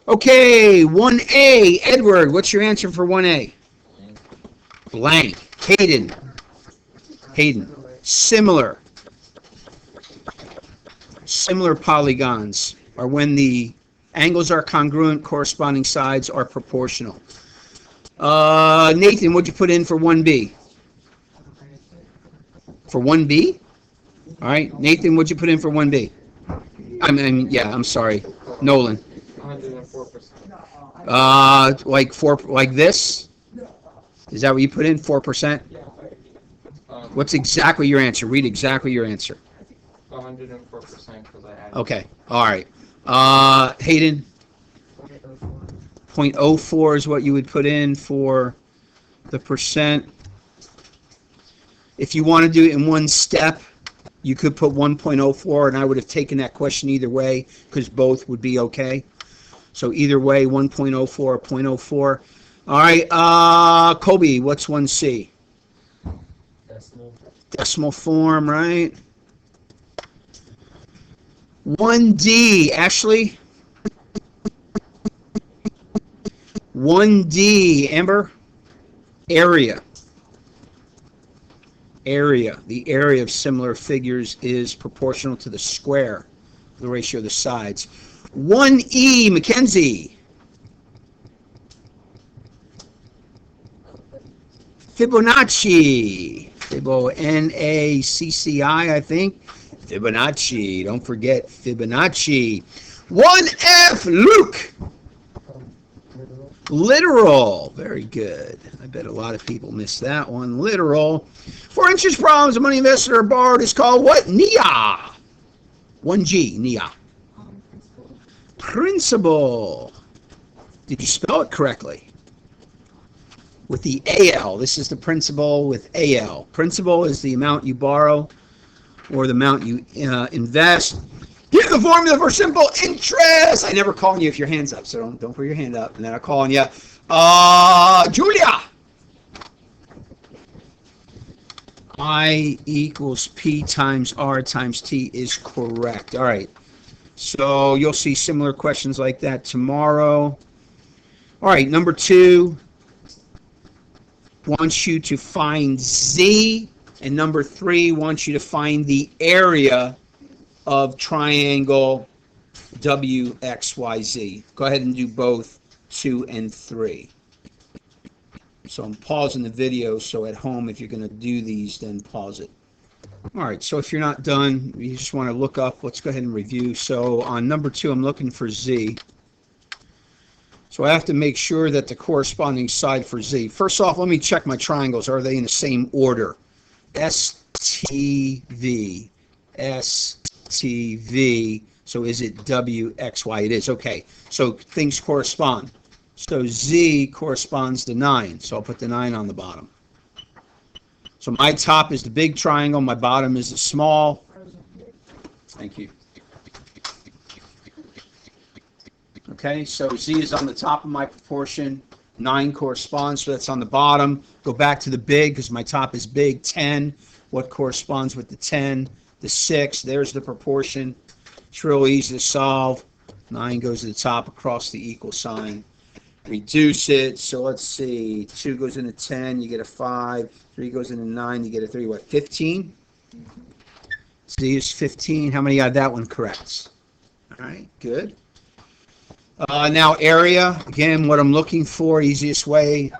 Okay, 1A. Edward, what's your answer for 1A? Blank. Hayden. Similar. Similar polygons are when the angles are congruent, corresponding sides are proportional. Nathan, what'd you put in for 1B? For 1B? All right. Nathan, what'd you put in for 1B? I'm sorry. Nolan. 104%. Like this? Is that what you put in? 4%? What's exactly your answer? Read exactly your answer. 104% because I added. Okay. All right. Hayden? 0.04 is what you would put in for the percent. If you want to do it in one step, you could put 1.04, and I would have taken that question either way because both would be okay. So either way, 1.04 or 0.04. All right, Kobe, what's 1C? Decimal form, right? 1D, Ashley? 1D, Amber? Area. The area of similar figures is proportional to the square, the ratio of the sides. 1E, Mackenzie. Fibonacci. N-A-C-C-I, I think. Fibonacci. Don't forget Fibonacci. 1F, Luke. Literal. Very good. I bet a lot of people missed that one. Literal. For interest problems, a money investor or borrowed is called what? NIA. 1G, NIA. Principal. Did you spell it correctly? With the AL. This is the principal with AL. Principal is the amount you borrow or the amount you invest. Here's the formula for simple interest. I never call on you if your hand's up, so don't put your hand up. And then I call on you. Julia. I equals P times R times T is correct. All right. So you'll see similar questions like that tomorrow. All right, number 2 wants you to find Z, and number 3 wants you to find the area of triangle WXYZ. Go ahead and do both 2 and 3. So I'm pausing the video, so at home, if you're going to do these, then pause it. All right, so if you're not done, you just want to look up, let's go ahead and review. So on number 2, I'm looking for Z. So I have to make sure that the corresponding side for Z. First off, let me check my triangles. Are they in the same order? STV, STV. So is it WXY? It is. Okay, so things correspond. So Z corresponds to 9. So I'll put the 9 on the bottom. So my top is the big triangle. My bottom is the small. Thank you. Okay, so Z is on the top of my proportion. 9 corresponds, so that's on the bottom. Go back to the big because my top is big. 10. What corresponds with the 10? The 6. There's the proportion. It's real easy to solve. 9 goes to the top across the equal sign. Reduce it. So let's see. 2 goes into 10, you get a 5. 3 goes into 9, you get a 3. What, 15? Z is 15. How many got that one correct? All right, good. Now area. Again, what I'm looking for, easiest way,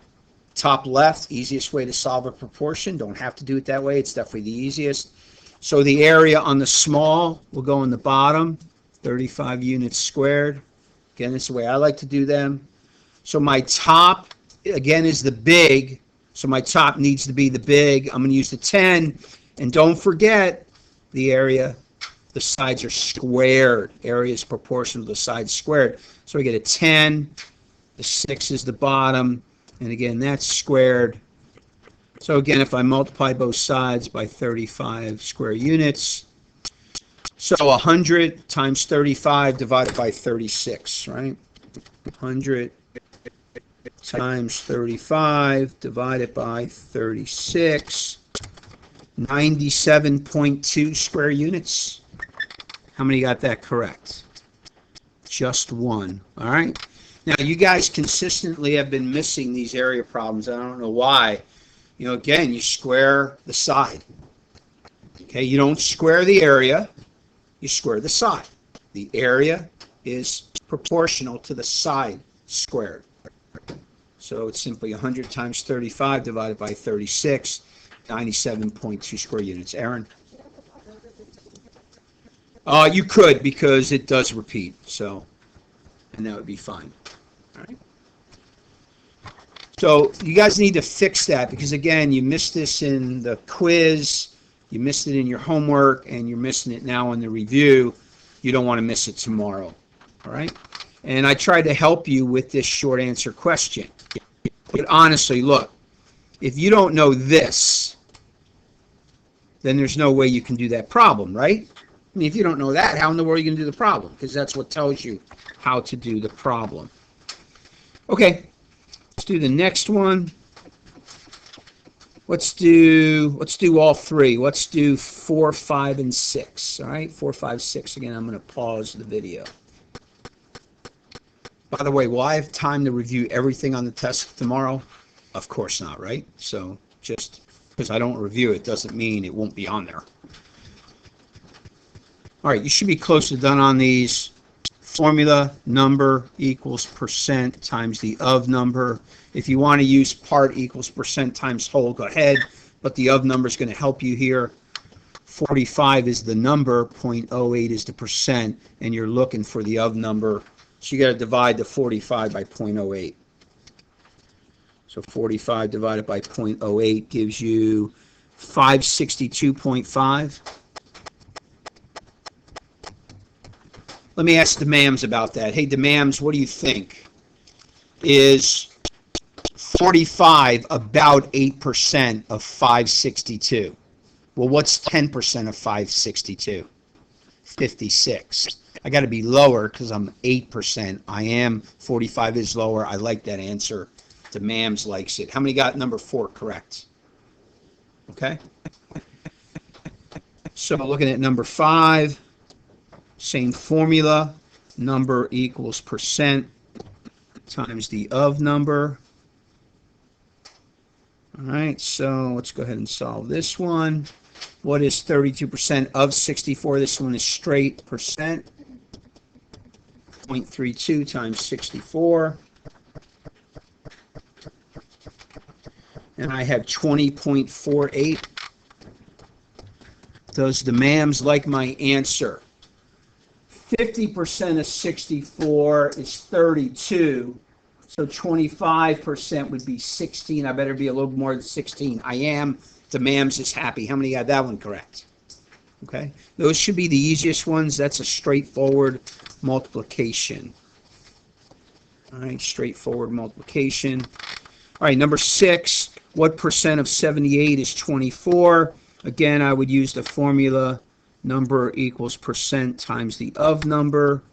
top left, easiest way to solve a proportion. Don't have to do it that way. It's definitely the easiest. So the area on the small will go in the bottom, 35 units squared. Again, it's the way I like to do them. So my top, again, is the big. So my top needs to be the big. I'm going to use the 10. And don't forget the area. The sides are squared. Area is proportional to the sides squared. So I get a 10. The 6 is the bottom. And again, that's squared. So again, if I multiply both sides by 35 square units, so 100 times 35 divided by 36, right? 100 times 35 divided by 36, 97.2 square units. How many got that correct? Just one. All right. Now, you guys consistently have been missing these area problems. I don't know why. You know, again, you square the side. Okay, you don't square the area, you square the side. The area is proportional to the side squared. So it's simply 100 times 35 divided by 36, 97.2 square units. Aaron? You could, because it does repeat, so, and that would be fine. All right. So you guys need to fix that, because again, you missed this in the quiz, you missed it in your homework, and you're missing it now in the review. You don't want to miss it tomorrow. All right? And I tried to help you with this short answer question. But honestly, look, if you don't know this, then there's no way you can do that problem, right? I mean, if you don't know that, how in the world are you going to do the problem? Because that's what tells you how to do the problem. Okay, let's do the next one. Let's do all three. Let's do 4, 5, and 6. All right, 4, 5, 6. Again, I'm going to pause the video. By the way, will I have time to review everything on the test tomorrow? Of course not, right? So just because I don't review it doesn't mean it won't be on there. All right, you should be close to done on these. Formula, number equals percent times the of number. If you want to use part equals percent times whole, go ahead. But the of number is going to help you here. 45 is the number, 0.08 is the percent, and you're looking for the of number. So you got to divide the 45 by 0.08. So 45 divided by 0.08 gives you 562.5. Let me ask the ma'ams about that. Hey, the ma'ams, what do you think? Is 45 about 8% of 562? Well, what's 10% of 562? 56. I got to be lower because I'm 8%. I am. 45 is lower. I like that answer. The ma'ams likes it. How many got number 4 correct? Okay. So looking at number 5. Same formula, number equals percent times the of number. All right, so let's go ahead and solve this one. What is 32% of 64? This one is straight percent. 0.32 times 64. And I have 20.48. Does the ma'ams like my answer? 50% of 64 is 32, so 25% would be 16. I better be a little more than 16. I am. The ma'ams is happy. How many got that one correct? Okay, those should be the easiest ones. That's a straightforward multiplication. All right, straightforward multiplication. All right, number 6, what percent of 78 is 24? Again, I would use the formula number equals percent times the of number.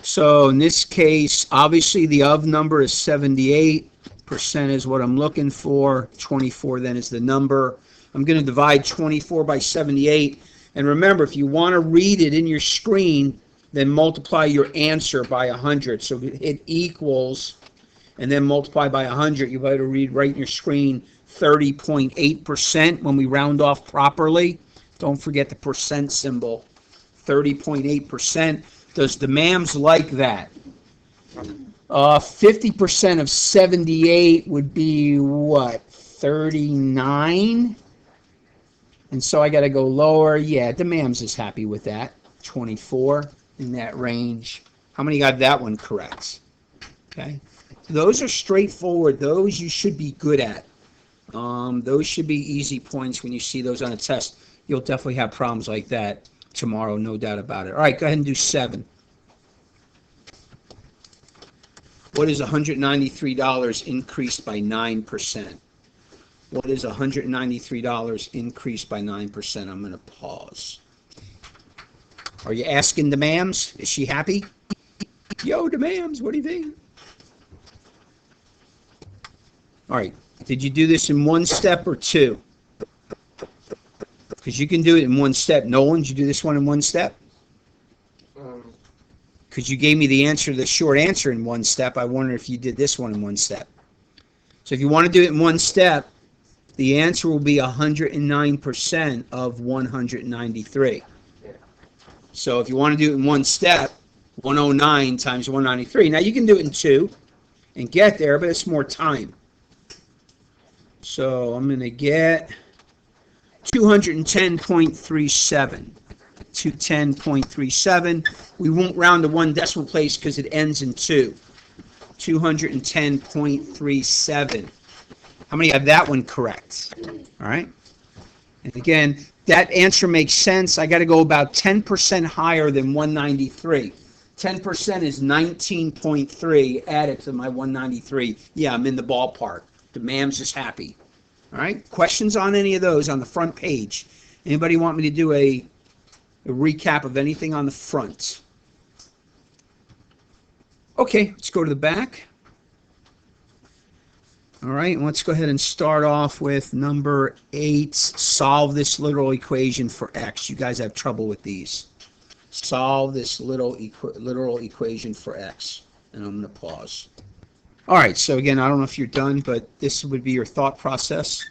So in this case, obviously the of number is 78. Percent is what I'm looking for. 24 then is the number. I'm going to divide 24 by 78. And remember, if you want to read it in your screen, then multiply your answer by 100. So it equals, and then multiply by 100. You better read right in your screen 30.8% when we round off properly. Don't forget the percent symbol. 30.8%. Does the ma'ams like that? 50% of 78 would be what? 39? And so I got to go lower. Yeah, the ma'ams is happy with that. 24 in that range. How many got that one correct? Okay. Those are straightforward. Those you should be good at. Those should be easy points when you see those on a test. You'll definitely have problems like that tomorrow, no doubt about it. All right, go ahead and do 7. What is $193 increased by 9%? What is $193 increased by 9%? I'm going to pause. Are you asking the ma'ams? Is she happy? Yo, the ma'ams, what do you think? All right, did you do this in one step or two? Because you can do it in one step. Nolan, did you do this one in one step? because you gave me the answer, the short answer in one step. I wonder if you did this one in one step. So if you want to do it in one step, the answer will be 109% of 193. So if you want to do it in one step, 109 times 193. Now you can do it in two and get there, but it's more time. So I'm going to get 210.37. 210.37. We won't round to one decimal place because it ends in 2. 210.37. How many have that one correct? All right. And again, that answer makes sense. I got to go about 10% higher than 193. 10% is 19.3 added to my 193. Yeah, I'm in the ballpark. The ma'am's is happy. All right. Questions on any of those on the front page? Anybody want me to do a recap of anything on the front? Okay, let's go to the back. All right, let's go ahead and start off with number 8. Solve this literal equation for x. You guys have trouble with these. Solve this literal equation for x. And I'm going to pause. All right, so again, I don't know if you're done, but this would be your thought process.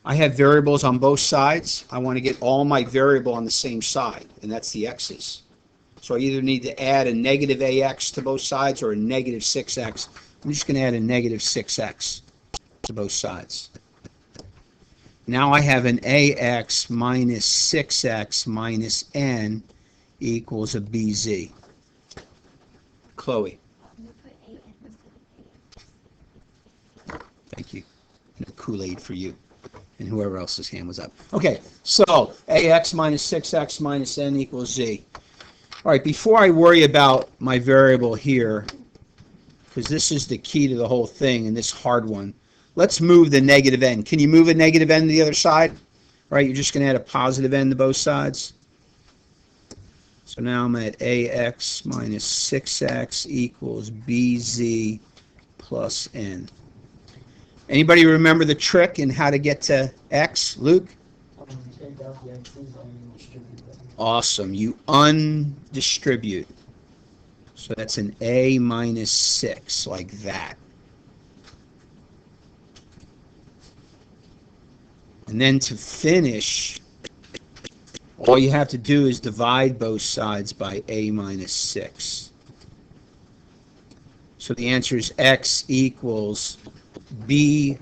I have variables on both sides. I want to get all my variable on the same side, and that's the x's. So I either need to add a negative ax to both sides or a negative 6x. I'm just going to add a negative 6x to both sides. Now I have an ax minus 6x minus n equals a bz. Chloe. Thank you. No Kool-Aid for you. And whoever else's hand was up. Okay, so ax minus 6x minus n equals z. All right, before I worry about my variable here, because this is the key to the whole thing and this hard one, let's move the negative n. Can you move a negative n to the other side? All right, you're just going to add a positive n to both sides. So now I'm at ax minus 6x equals bz plus n. Anybody remember the trick in how to get to x? Luke? Awesome. You undistribute. So that's an a minus 6, like that. And then to finish, all you have to do is divide both sides by a minus 6. So the answer is x equals bz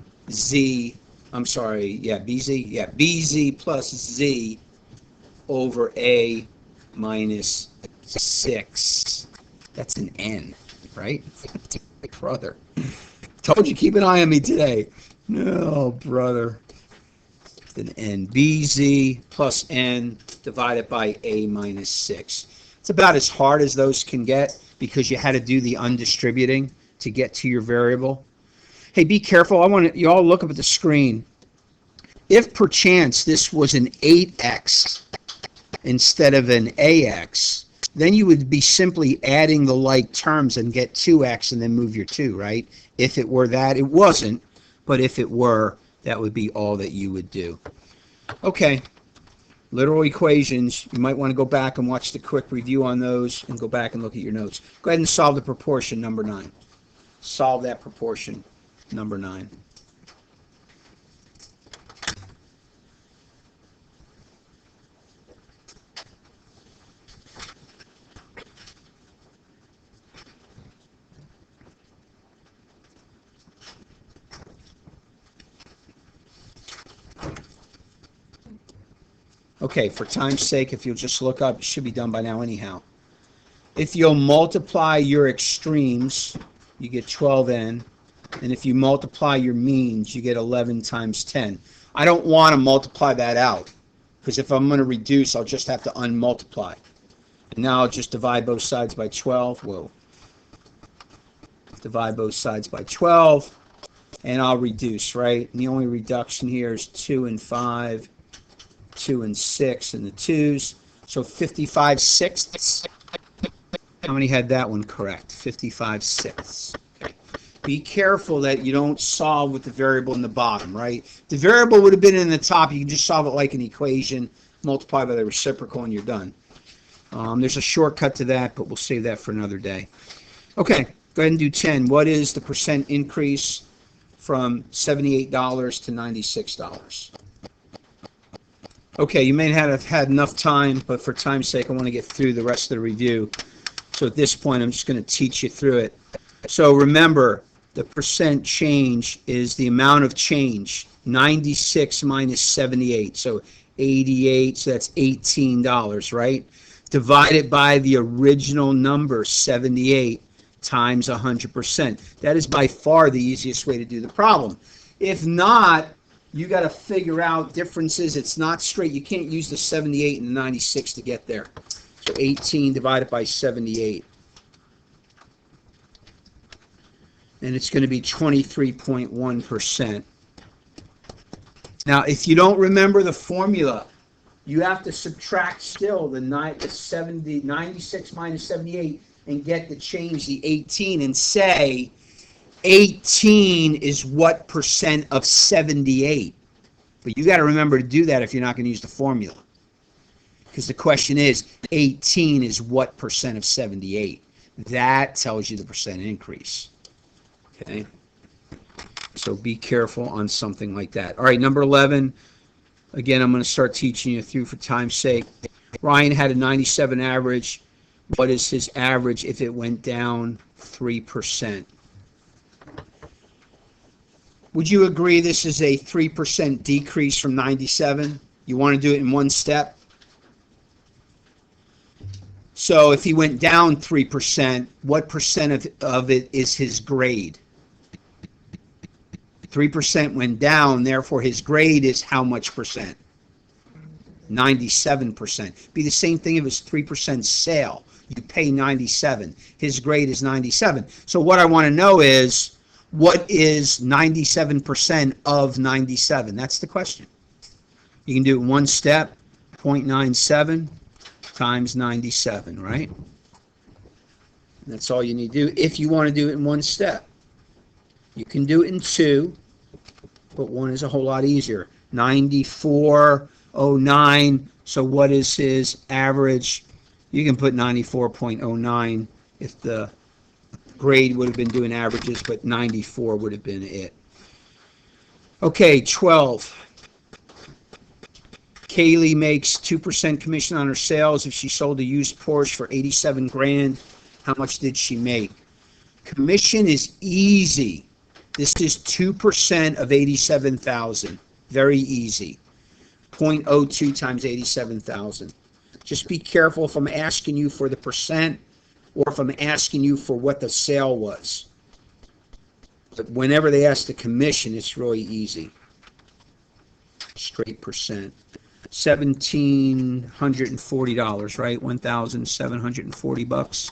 plus z over a minus 6. That's an n, right? Brother. Told you, keep an eye on me today. No, brother. It's an n. bz plus n divided by a minus 6. It's about as hard as those can get because you had to do the undistributing to get to your variable. Hey, be careful. I want you all look up at the screen. If perchance this was an 8x instead of an ax, then you would be simply adding the like terms and get 2x and then move your 2, right? If it were that, it wasn't, but if it were, that would be all that you would do. Okay, literal equations. You might want to go back and watch the quick review on those and go back and look at your notes. Go ahead and solve the proportion, number 9. Solve that proportion, number 9. Okay, for time's sake, if you'll just look up, it should be done by now anyhow. If you'll multiply your extremes, you get 12n. And if you multiply your means, you get 11 times 10. I don't want to multiply that out, because if I'm going to reduce, I'll just have to unmultiply. And now I'll just divide both sides by 12. Whoa. Divide both sides by 12, and I'll reduce, right? And the only reduction here is 2 and 5. 2 and 6 and the 2's. So 55 sixths. How many had that one correct? 55 sixths. Okay. Be careful that you don't solve with the variable in the bottom, right? The variable would have been in the top. You can just solve it like an equation, multiply by the reciprocal, and you're done. There's a shortcut to that, but we'll save that for another day. Okay, go ahead and do 10. What is the percent increase from $78 to $96? Okay, you may not have had enough time, but for time's sake, I want to get through the rest of the review. So at this point, I'm just going to teach you through it. So remember, the percent change is the amount of change, 96 minus 78. So 88, so that's $18, right? Divided by the original number, 78, times 100%. That is by far the easiest way to do the problem. If not, you got to figure out differences. It's not straight. You can't use the 78 and the 96 to get there. So 18 divided by 78. And it's going to be 23.1%. Now, if you don't remember the formula, you have to subtract still the 96 minus 78 and get the change, the 18, and say 18 is what percent of 78. But you got to remember to do that if you're not going to use the formula. Because the question is, 18 is what percent of 78? That tells you the percent increase. Okay? So be careful on something like that. All right, number 11. Again, I'm going to start teaching you through for time's sake. Ryan had a 97 average. What is his average if it went down 3%? Would you agree this is a 3% decrease from 97? You want to do it in one step? So if he went down 3%, what percent of it is his grade? 3% went down, therefore his grade is how much percent? 97%. Be the same thing if it's 3% sale. You pay 97. His grade is 97. So what I want to know is, what is 97% of 97? That's the question. You can do it in one step, 0.97 times 97, right? That's all you need to do if you want to do it in one step. You can do it in two, but one is a whole lot easier. 94.09. So what is his average? You can put 94.09 if the grade would have been doing averages, but 94 would have been it. Okay, 12. Kaylee makes 2% commission on her sales. If she sold a used Porsche for 87 grand, how much did she make? Commission is easy. This is 2% of 87,000. Very easy. 0.02 times 87,000. Just be careful if I'm asking you for the percent or if I'm asking you for what the sale was. But whenever they ask the commission, it's really easy. Straight percent. $1,740, right? $1,740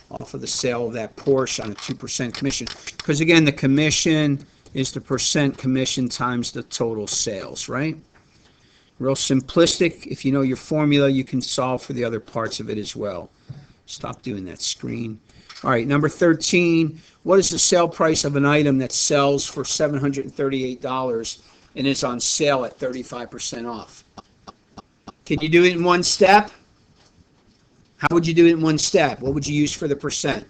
off of the sale of that Porsche on a 2% commission. Because again, the commission is the percent commission times the total sales, right? Real simplistic. If you know your formula, you can solve for the other parts of it as well. Stop doing that screen. All right, number 13. What is the sale price of an item that sells for $738 and is on sale at 35% off? Can you do it in one step? How would you do it in one step? What would you use for the percent?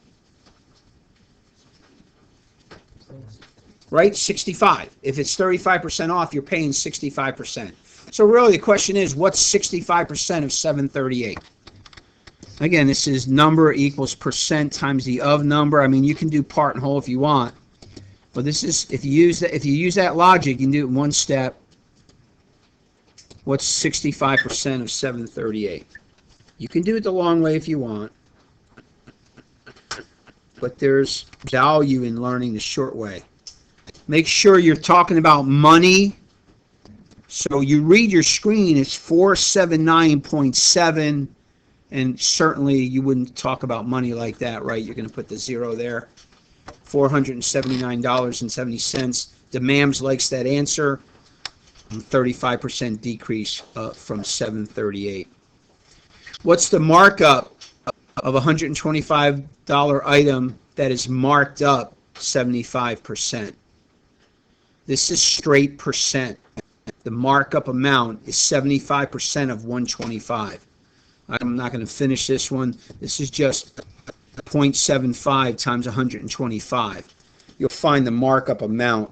Right? 65. If it's 35% off, you're paying 65%. So really the question is, what's 65% of 738? Again, this is number equals percent times the of number. I mean, you can do part and whole if you want. But this is, if you use that logic, you can do it in one step. What's 65% of 738? You can do it the long way if you want. But there's value in learning the short way. Make sure you're talking about money. So you read your screen, it's 479.7, and certainly you wouldn't talk about money like that, right? You're going to put the zero there. $479.70. DeMams likes that answer. 35% decrease from 738. What's the markup of a $125 item that is marked up 75%? This is straight percent. The markup amount is 75% of 125. I'm not going to finish this one. This is just 0.75 times 125. You'll find the markup amount.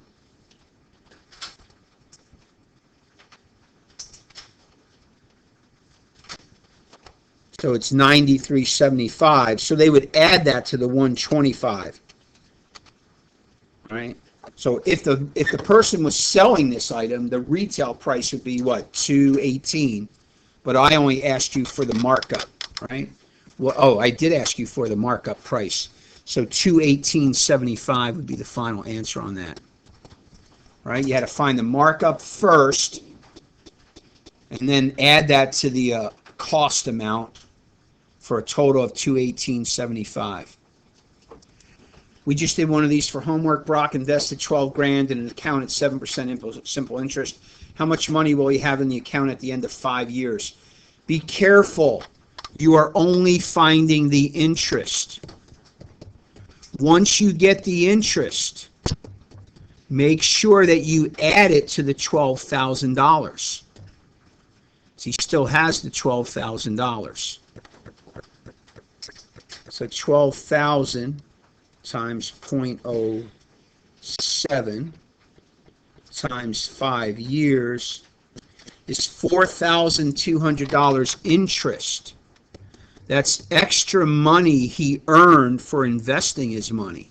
So it's 93.75. So they would add that to the 125. Right? So if the person was selling this item, the retail price would be what? $2.18. But I only asked you for the markup, right? Well, oh, I did ask you for the markup price. So $2.18.75 would be the final answer on that. Right? You had to find the markup first and then add that to the cost amount for a total of $218.75. We just did one of these for homework. Brock invested $12,000 in an account at 7% simple interest. How much money will he have in the account at the end of 5 years? Be careful. You are only finding the interest. Once you get the interest, make sure that you add it to the $12,000. So he still has the $12,000. So 12,000 times 0.07 times 5 years is $4,200 interest. That's extra money he earned for investing his money.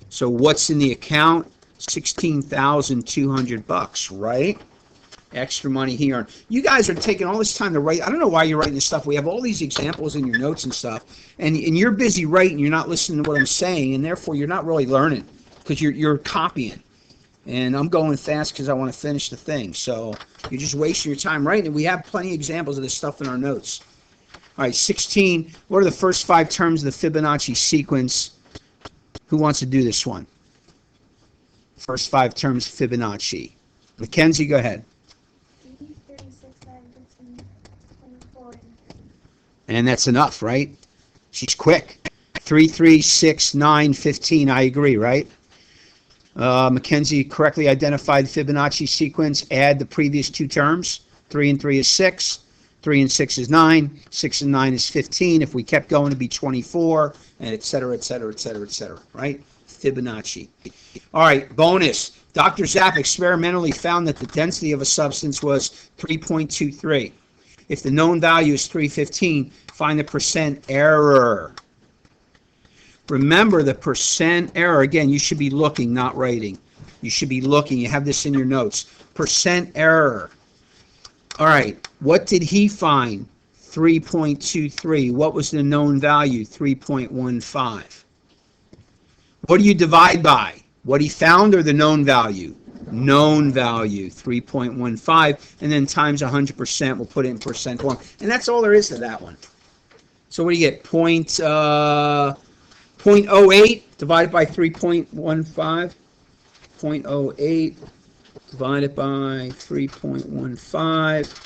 So what's in the account? $16,200, right? Extra money he earned. You guys are taking all this time to write. I don't know why you're writing this stuff. We have all these examples in your notes and stuff, and you're busy writing. You're not listening to what I'm saying, and therefore you're not really learning because you're copying. And I'm going fast because I want to finish the thing. So you're just wasting your time writing. And we have plenty of examples of this stuff in our notes. All right, 16. What are the first 5 terms of the Fibonacci sequence? Who wants to do this one? First 5 terms of Fibonacci. Mackenzie, go ahead. 36, 9, 15, 24. And that's enough, right? She's quick. 3, 3, 6, 9, 15. I agree, right? Mackenzie correctly identified the Fibonacci sequence. Add the previous 2 terms. 3 and 3 is 6. 3 and 6 is 9. 6 and 9 is 15. If we kept going, it'd be 24, and et cetera, et cetera, et cetera, et cetera, right? Fibonacci. All right, bonus. Dr. Zapp experimentally found that the density of a substance was 3.23. If the known value is 315, find the percent error. Remember the percent error. Again, you should be looking, not writing. You should be looking. You have this in your notes. Percent error. All right, what did he find? 3.23. What was the known value? 3.15. What do you divide by? What he found or the known value? Known value, 3.15, and then times 100%. We'll put it in percent form. And that's all there is to that one. So what do you get? 0.08 divided by 3.15. 0.08 divided by 3.15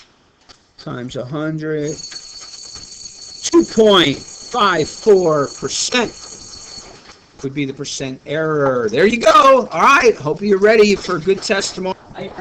times 100. 2.54% would be the percent error. There you go. All right. Hope you're ready for a good test tomorrow.